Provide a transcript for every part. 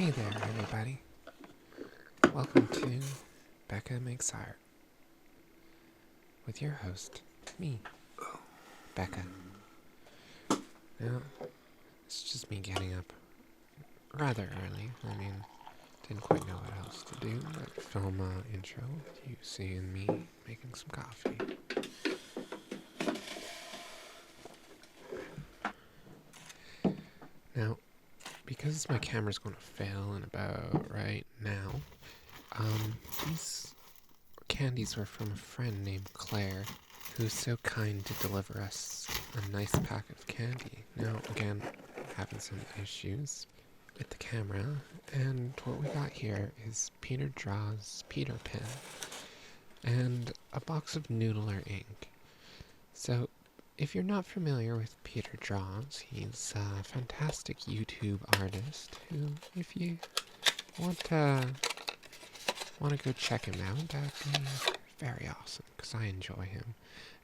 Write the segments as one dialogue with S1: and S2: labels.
S1: Hey there, everybody. Welcome to Becca Makes Art with your host, me, Becca. Now, it's just me getting up rather early. Didn't quite know what else to do but film an intro with you seeing me making some coffee. Now, because my camera's going to fail in about right now, these candies were from a friend named Claire, who's so kind to deliver us a nice packet of candy. Now, again, having some issues with the camera, and what we got here is Peter Draws Peter Pen and a box of Noodler ink. So, if you're not familiar with Peter Draws, he's a fantastic YouTube artist who, if you want to go check him out, that'd be very awesome, because I enjoy him.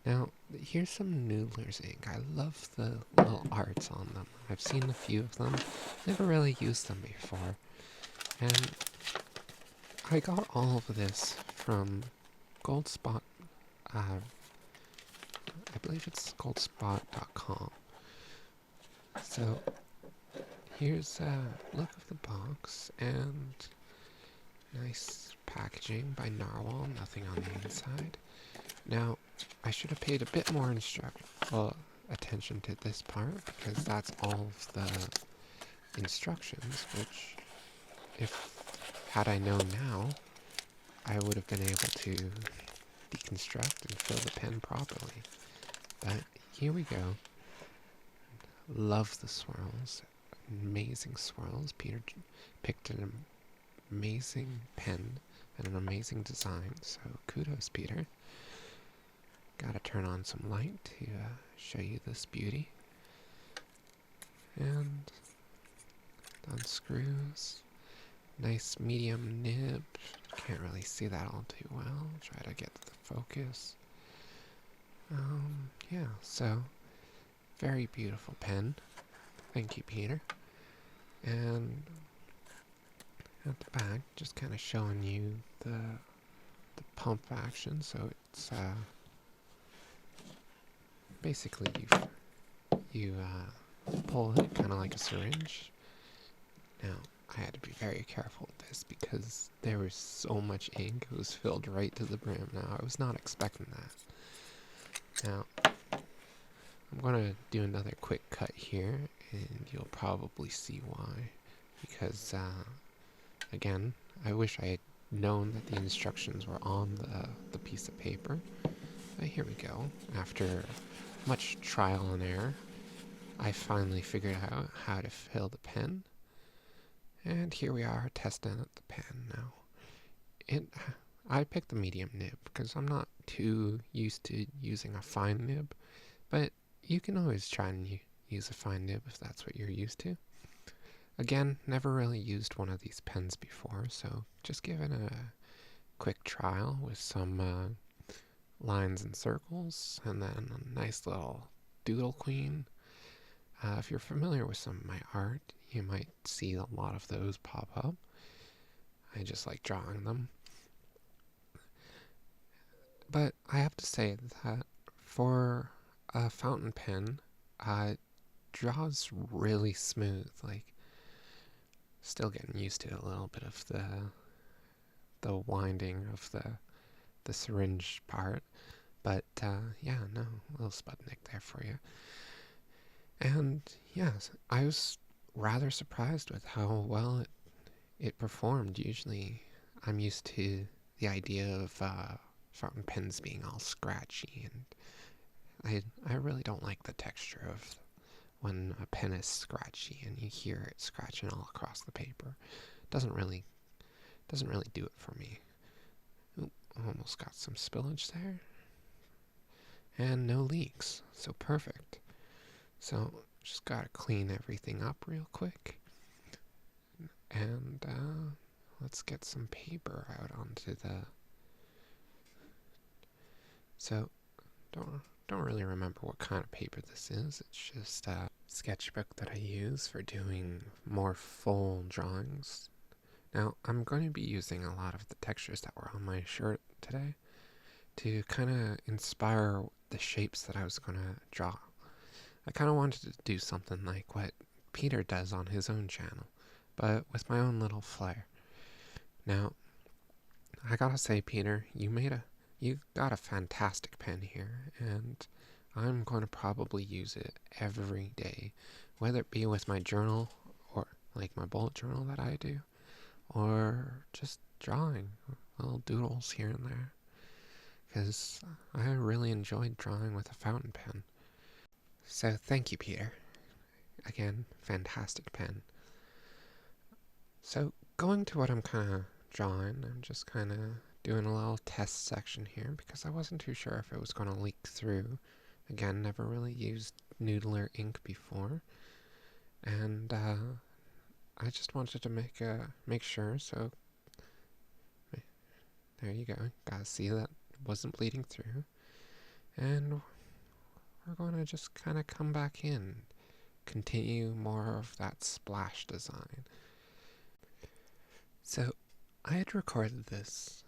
S1: Now, here's some Noodler's ink. I love the little arts on them. I've seen a few of them, never really used them before. And I got all of this from Goldspot, I believe it's goldspot.com. So, here's a look of the box, and nice packaging by Narwhal, nothing on the inside. Now, I should have paid a bit more attention to this part, because that's all of the instructions, which, had I known now, I would have been able to deconstruct and fill the pen properly. But here we go. Love the swirls. Amazing swirls. Peter picked an amazing pen and an amazing design, so kudos, Peter. Gotta turn on some light to show you this beauty. And unscrews. Nice medium nib. Can't really see that all too well. Try to get the focus. Yeah, so very beautiful pen. Thank you, Peter. And at the back, just kind of showing you the pump action. So it's basically you pull it kind of like a syringe. Now, I had to be very careful with this because there was so much ink. It was filled right to the brim. Now, I was not expecting that. Now, I'm going to do another quick cut here, and you'll probably see why. Because, again, I wish I had known that the instructions were on the piece of paper. But here we go. After much trial and error, I finally figured out how to fill the pen. And here we are testing out the pen now. I picked the medium nib because I'm not too used to using a fine nib, but you can always try and use a fine nib if that's what you're used to. Again, never really used one of these pens before, so just giving a quick trial with some lines and circles, and then a nice little doodle queen. If you're familiar with some of my art, you might see a lot of those pop up. I just like drawing them. But I have to say that for a fountain pen, it draws really smooth. Like, still getting used to a little bit of the winding of the syringe part. But yeah, no, a little Sputnik there for you. And yes, I was rather surprised with how well it performed. Usually, I'm used to the idea of fountain pens being all scratchy, and I really don't like the texture of when a pen is scratchy and you hear it scratching all across the paper. Doesn't really do it for me. Oop, almost got some spillage there, and no leaks, so perfect. So just gotta clean everything up real quick. And let's get some paper out onto the... So, don't really remember what kind of paper this is. It's just a sketchbook that I use for doing more full drawings. Now, I'm going to be using a lot of the textures that were on my shirt today to kind of inspire the shapes that I was going to draw. I kind of wanted to do something like what Peter does on his own channel, but with my own little flair. Now, I gotta say, Peter, you got a fantastic pen here, and I'm going to probably use it every day, whether it be with my journal or like my bullet journal that I do, or just drawing little doodles here and there, because I really enjoyed drawing with a fountain pen. So thank you, Peter. Again, fantastic pen. So going to what I'm kind of drawing, I'm just kind of doing a little test section here because I wasn't too sure if it was going to leak through. Again, never really used Noodler ink before, and I just wanted to make sure. So there you go. Gotta see that it wasn't bleeding through, and we're going to just kind of come back in, continue more of that splash design. So I had recorded this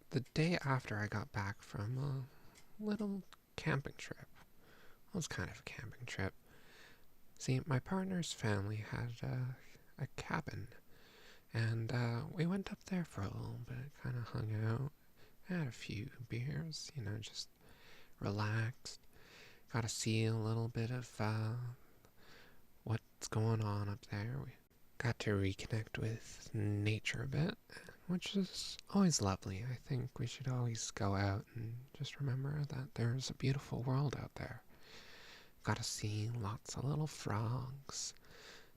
S1: the day after I got back from a little camping trip. It was kind of a camping trip. See, my partner's family had a cabin, and we went up there for a little bit, kind of hung out, had a few beers, just relaxed. Got to see a little bit of what's going on up there. We got to reconnect with nature a bit, which is always lovely. I think we should always go out and just remember that there's a beautiful world out there. Got to see lots of little frogs.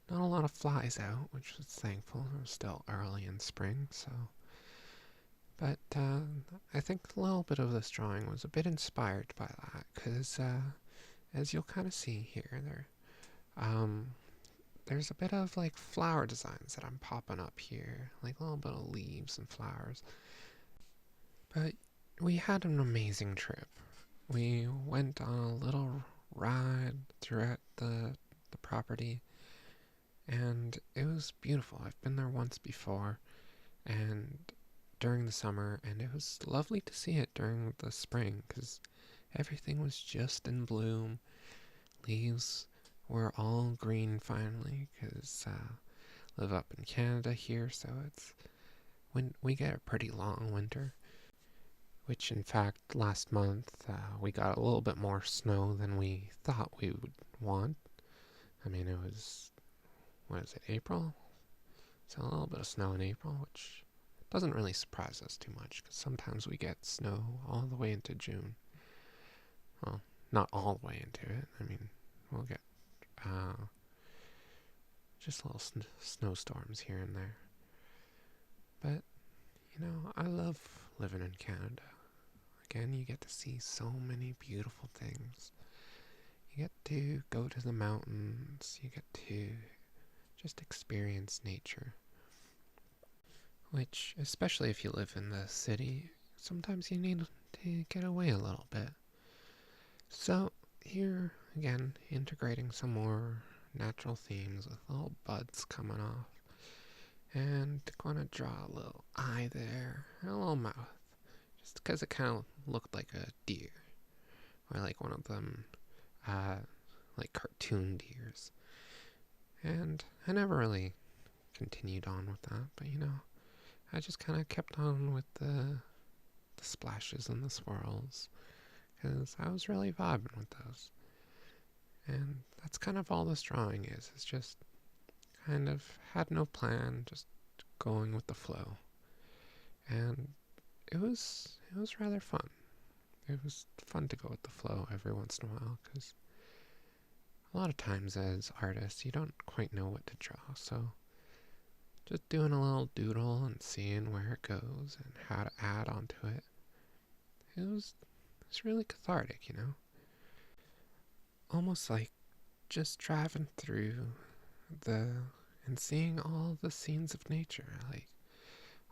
S1: Not a lot of flies out, which was thankful. It was still early in spring, so. But I think a little bit of this drawing was a bit inspired by that, because as you'll kind of see here, there's a bit of like flower designs that I'm popping up here, like a little bit of leaves and flowers. But we had an amazing trip. We went on a little ride throughout the property, and it was beautiful. I've been there once before, and during the summer, and it was lovely to see it during the spring, because everything was just in bloom. Leaves were all green finally, because I live up in Canada here, so when we get a pretty long winter, which in fact last month we got a little bit more snow than we thought we would want. I mean, it was, what is it, April? So a little bit of snow in April, which doesn't really surprise us too much, because sometimes we get snow all the way into June. Well, not all the way into it. I mean, we'll get just little snowstorms here and there. But, I love living in Canada. Again, you get to see so many beautiful things. You get to go to the mountains. You get to just experience nature. Which, especially if you live in the city, sometimes you need to get away a little bit. So, here, again, integrating some more natural themes with little buds coming off. And going to draw a little eye there, and a little mouth. Just because it kind of looked like a deer. Or like one of them, like cartoon deers. And I never really continued on with that, but I just kind of kept on with the splashes and the swirls, because I was really vibing with those. And that's kind of all this drawing is. It's just kind of had no plan, just going with the flow. And it was rather fun. It was fun to go with the flow every once in a while, because a lot of times as artists, you don't quite know what to draw, so just doing a little doodle and seeing where it goes and how to add onto it. It's really cathartic, Almost like just driving through and seeing all the scenes of nature. Like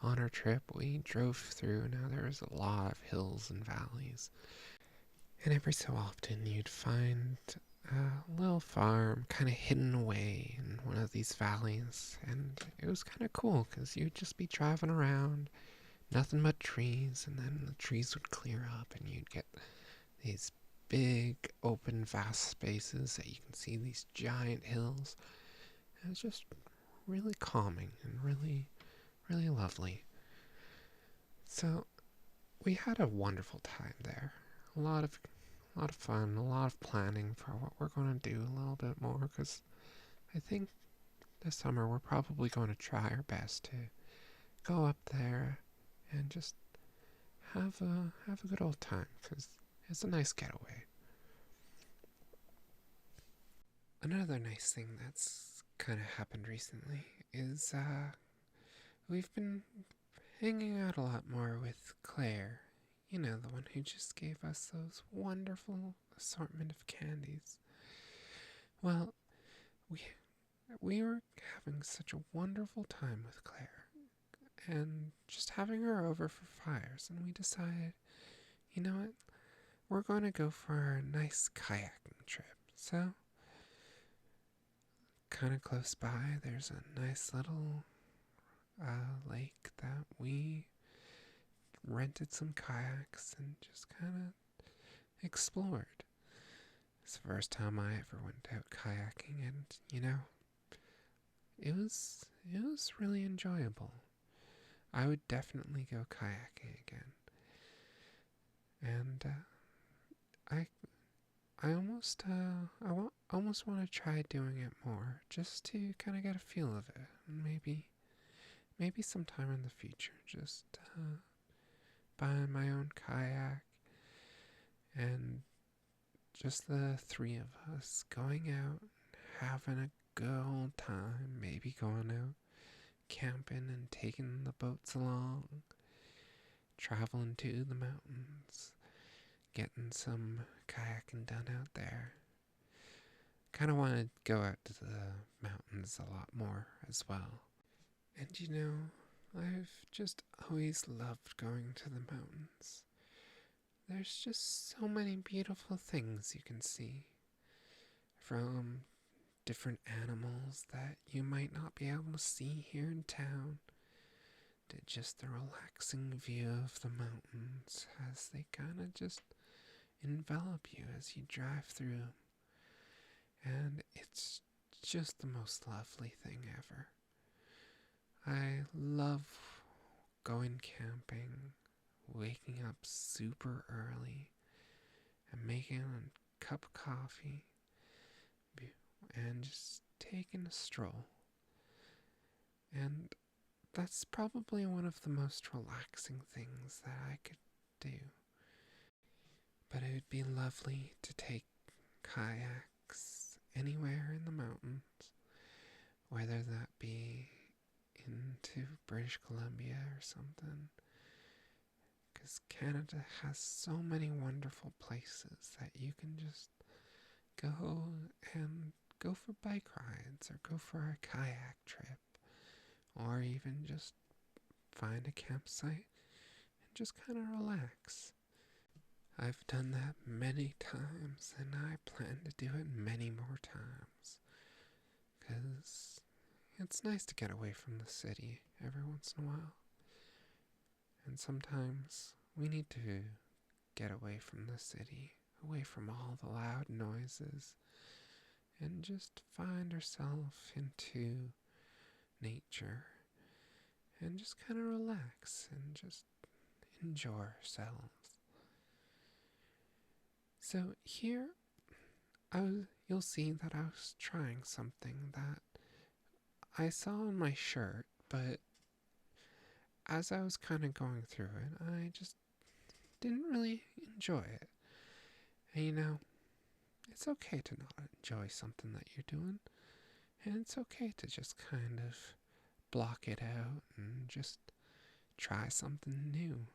S1: on our trip, we drove through. Now there was a lot of hills and valleys, And every so often you'd find a little farm kind of hidden away in one of these valleys. And it was kind of cool because you'd just be driving around, nothing but trees, and then the trees would clear up and you'd get these big, open, vast spaces that you can see these giant hills. And it's just really calming and really, really lovely. So we had a wonderful time there. A lot of fun, a lot of planning for what we're going to do a little bit more because I think this summer we're probably going to try our best to go up there and just have a good old time because it's a nice getaway. Another nice thing that's kind of happened recently is we've been hanging out a lot more with Claire. You know, the one who just gave us those wonderful assortment of candies. Well, we we were having such a wonderful time with Claire and just having her over for fires, and we decided, you know what, we're going to go for a nice kayaking trip. So, kind of close by, there's a nice little lake that we rented some kayaks and just kind of explored. It's the first time I ever went out kayaking, and it was really enjoyable. I would definitely go kayaking again, and I almost want to try doing it more, just to kind of get a feel of it, and maybe sometime in the future, just buying my own kayak and just the three of us going out, having a good old time, maybe going out camping and taking the boats along, traveling to the mountains, getting some kayaking done out there. Kind of want to go out to the mountains a lot more as well. And I've just always loved going to the mountains. There's just so many beautiful things you can see, from different animals that you might not be able to see here in town, to just the relaxing view of the mountains as they kind of just envelop you as you drive through them. And it's just the most lovely thing ever. I love going camping, waking up super early, and making a cup of coffee, and just taking a stroll. And that's probably one of the most relaxing things that I could do. But it would be lovely to take kayaks anywhere in the mountains, whether that be into British Columbia or something, because Canada has so many wonderful places that you can just go and go for bike rides or go for a kayak trip, or even just find a campsite and just kind of relax. I've done that many times, and I plan to do it many more times, because it's nice to get away from the city every once in a while. And sometimes we need to get away from the city, away from all the loud noises, and just find ourselves into nature and just kind of relax and just enjoy ourselves. So here, you'll see that I was trying something that I saw on my shirt, but as I was kind of going through it, I just didn't really enjoy it. And it's okay to not enjoy something that you're doing, and it's okay to just kind of block it out and just try something new.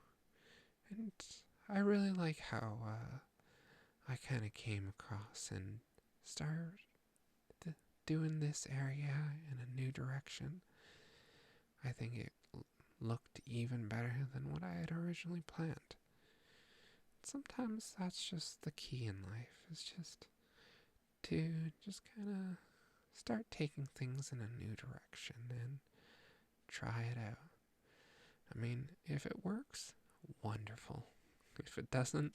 S1: And I really like how I kind of came across and started doing this area in a new direction. I think it looked even better than what I had originally planned. sometimes that's just the key in life, is just to just kind of start taking things in a new direction and try it out. I mean, if it works, wonderful. If it doesn't,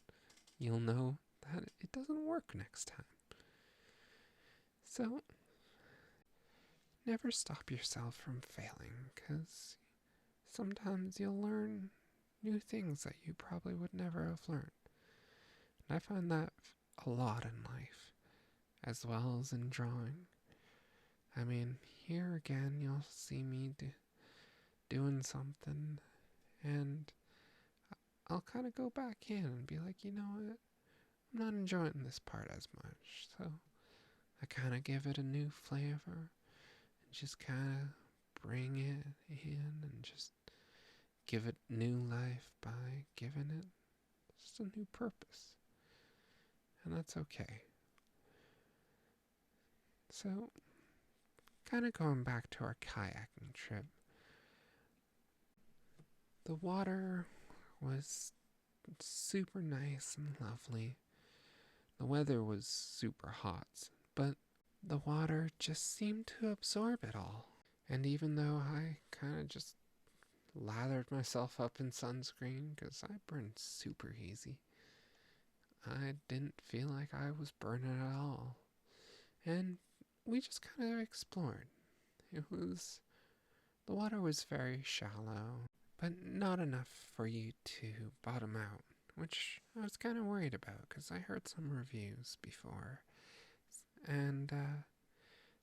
S1: you'll know that it doesn't work next time. So, never stop yourself from failing, because sometimes you'll learn new things that you probably would never have learned. And I find that a lot in life, as well as in drawing. I mean, here again, you'll see me doing something, and I'll kind of go back in and be like, you know what? I'm not enjoying this part as much, so I kind of give it a new flavor and just kind of bring it in and just give it new life by giving it just a new purpose. And that's okay. So, kind of going back to our kayaking trip, the water was super nice and lovely. The weather was super hot, but the water just seemed to absorb it all. And even though I kind of just lathered myself up in sunscreen because I burn super easy, I didn't feel like I was burning at all. And we just kind of explored. The water was very shallow, but not enough for you to bottom out, which I was kind of worried about because I heard some reviews before and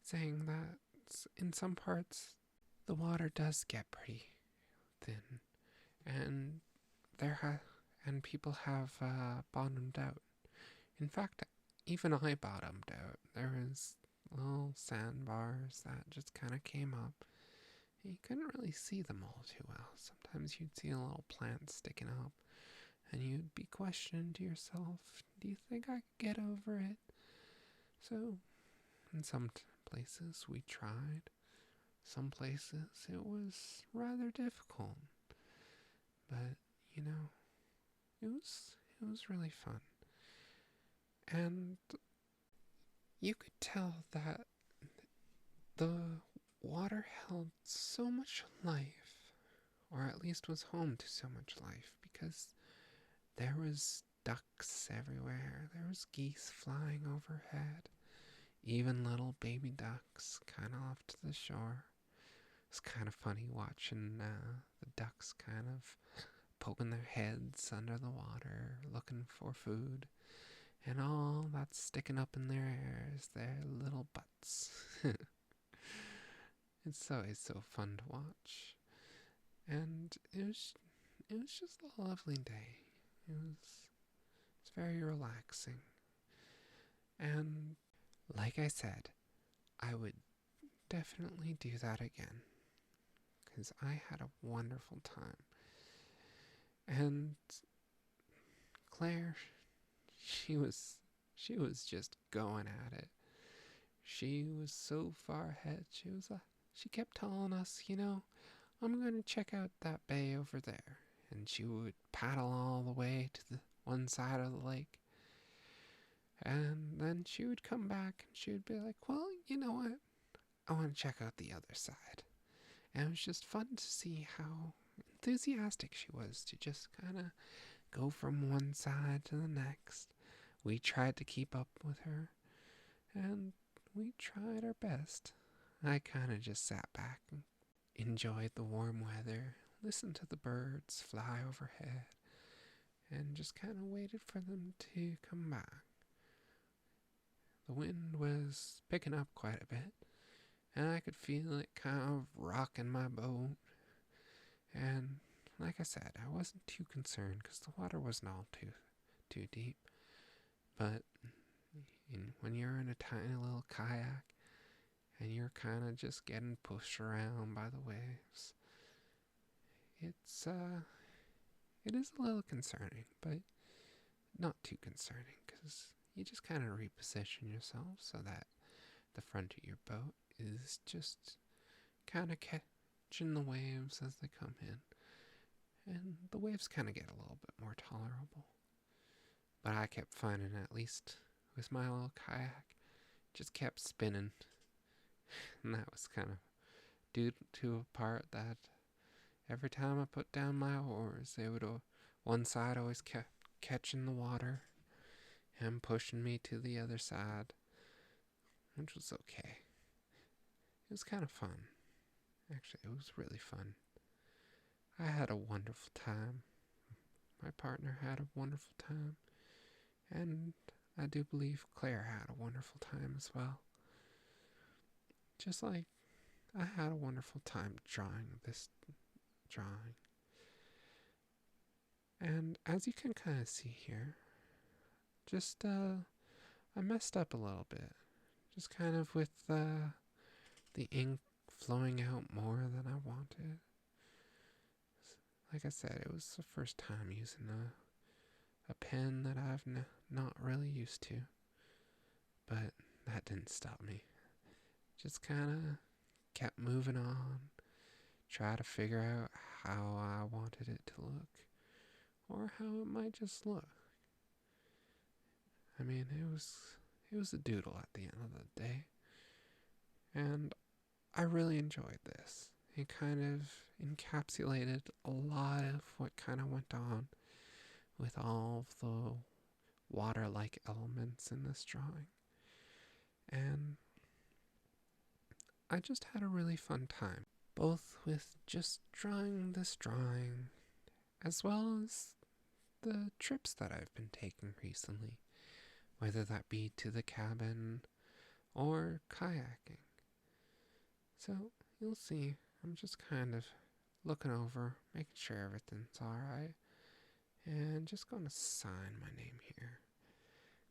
S1: saying that in some parts the water does get pretty thin, and and people have bottomed out. In fact, even I bottomed out. There was little sandbars that just kind of came up. You couldn't really see them all too well. Sometimes you'd see a little plant sticking up, and you'd be questioning to yourself, do you think I could get over it? So, in some places we tried. Some places it was rather difficult. But, you know, it was really fun. And you could tell that the water held so much life, or at least was home to so much life, because there was ducks everywhere. There was geese flying overhead, even little baby ducks kind of off to the shore. It's kind of funny watching the ducks kind of poking their heads under the water, looking for food. And all that's sticking up in their hair is their little butts. It's always so fun to watch. And it was just a lovely day. It's very relaxing. And like I said, I would definitely do that again, because I had a wonderful time. And Claire, she was she was just going at it. She was so far ahead. She kept telling us, I'm going to check out that bay over there. And she would paddle all the way to the one side of the lake. And then she would come back and she would be like, well, you know what? I want to check out the other side. And it was just fun to see how enthusiastic she was to just kind of go from one side to the next. We tried to keep up with her, and we tried our best. I kind of just sat back and enjoyed the warm weather, listened to the birds fly overhead, and just kind of waited for them to come back. The wind was picking up quite a bit, and I could feel it kind of rocking my boat. And like I said, I wasn't too concerned because the water wasn't all too deep. But when you're in a tiny little kayak and you're kind of just getting pushed around by the waves, it is a little concerning, but not too concerning, because you just kind of reposition yourself so that the front of your boat is just kind of catching the waves as they come in, and the waves kind of get a little bit more tolerable. But I kept finding, at least with my little kayak, just kept spinning. And that was kind of due to a part that every time I put down my oars, they would, one side always kept catching the water and pushing me to the other side, which was okay. It was kind of fun. Actually, it was really fun. I had a wonderful time. My partner had a wonderful time. And I do believe Claire had a wonderful time as well. Just like I had a wonderful time drawing this drawing. And as you can kind of see here, just I messed up a little bit. Just kind of with the ink flowing out more than I wanted. Like I said, it was the first time using a pen that I've not really used to. But that didn't stop me. Just kind of kept moving on, try to figure out how I wanted it to look, or how it might just look. I mean, it was a doodle at the end of the day, and I really enjoyed this. It kind of encapsulated a lot of what kind of went on with all of the water-like elements in this drawing. And I just had a really fun time, both with just drawing this drawing, as well as the trips that I've been taking recently, whether that be to the cabin or kayaking. So you'll see, I'm just kind of looking over, making sure everything's alright, and just gonna sign my name here.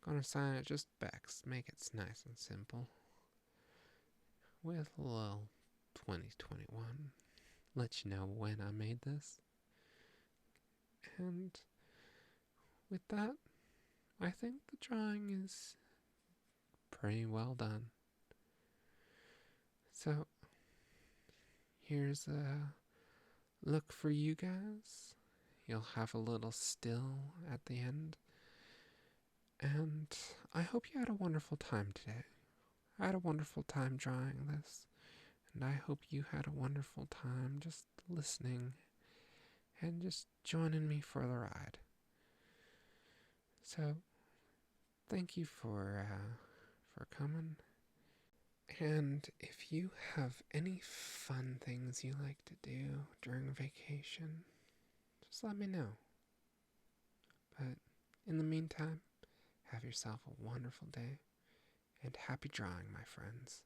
S1: Gonna sign it just Bex, make it nice and simple, with a little 2021. Let you know when I made this. And with that, I think the drawing is pretty well done. So, here's a look for you guys. You'll have a little still at the end. And I hope you had a wonderful time today. I had a wonderful time drawing this. And I hope you had a wonderful time just listening and just joining me for the ride. So, thank you for coming. And if you have any fun things you like to do during vacation, just let me know. But in the meantime, have yourself a wonderful day, and happy drawing, my friends.